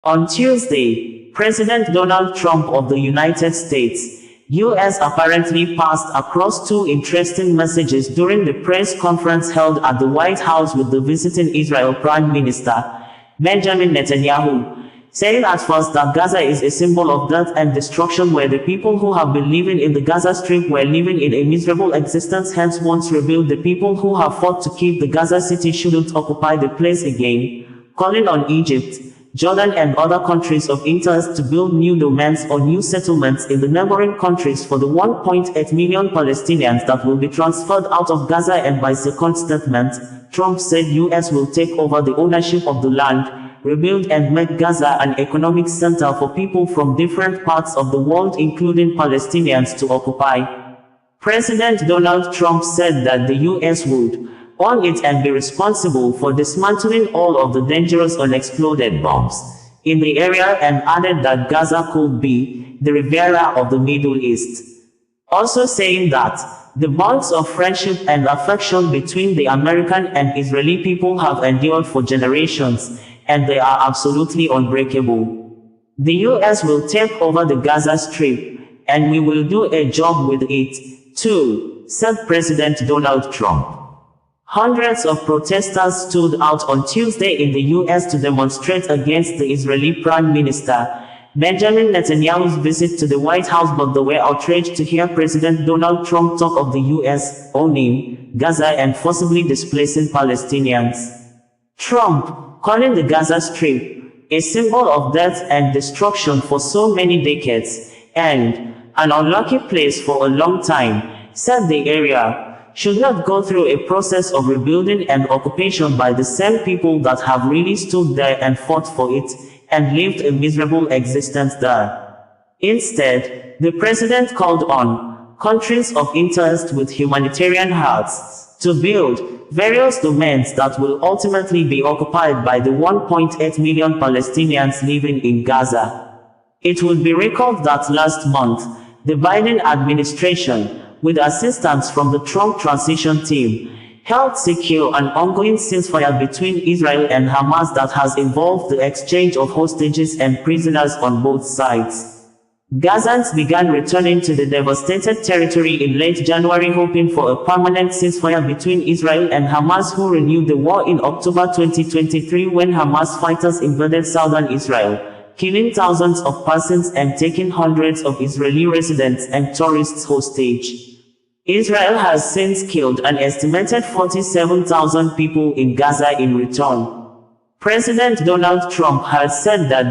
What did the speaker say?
On Tuesday, President Donald Trump of the United States, U.S. apparently passed across two interesting messages during the press conference held at the White House with the visiting Israel Prime Minister, Benjamin Netanyahu, saying at first that Gaza is a symbol of death and destruction where the people who have been living in the Gaza Strip were living in a miserable existence, hence once revealed the people who have fought to keep the Gaza city shouldn't occupy the place again, calling on Egypt, Jordan and other countries of interest to build new domains or new settlements in the neighboring countries for the 1.8 million Palestinians that will be transferred out of Gaza, and by second statement, Trump said US will take over the ownership of the land, rebuild and make Gaza an economic center for people from different parts of the world including Palestinians to occupy. President Donald Trump said that the US would own it and be responsible for dismantling all of the dangerous unexploded bombs in the area, and added that Gaza could be the Riviera of the Middle East. Also saying that the bonds of friendship and affection between the American and Israeli people have endured for generations, and they are absolutely unbreakable. The US will take over the Gaza Strip, and we will do a job with it, too, said President Donald Trump. Hundreds of protesters stood out on Tuesday in the U.S. to demonstrate against the Israeli Prime Minister, Benjamin Netanyahu's visit to the White House, but they were outraged to hear President Donald Trump talk of the U.S. owning Gaza and forcibly displacing Palestinians. Trump, calling the Gaza Strip a symbol of death and destruction for so many decades, and an unlucky place for a long time, said the area should not go through a process of rebuilding and occupation by the same people that have really stood there and fought for it, and lived a miserable existence there. Instead, the president called on countries of interest with humanitarian hearts to build various domains that will ultimately be occupied by the 1.8 million Palestinians living in Gaza. It would be recalled that last month, the Biden administration, with assistance from the Trump transition team, helped secure an ongoing ceasefire between Israel and Hamas that has involved the exchange of hostages and prisoners on both sides. Gazans began returning to the devastated territory in late January, hoping for a permanent ceasefire between Israel and Hamas, who renewed the war in October 2023 when Hamas fighters invaded southern Israel, killing thousands of persons and taking hundreds of Israeli residents and tourists hostage. Israel has since killed an estimated 47,000 people in Gaza in return. President Donald Trump had said that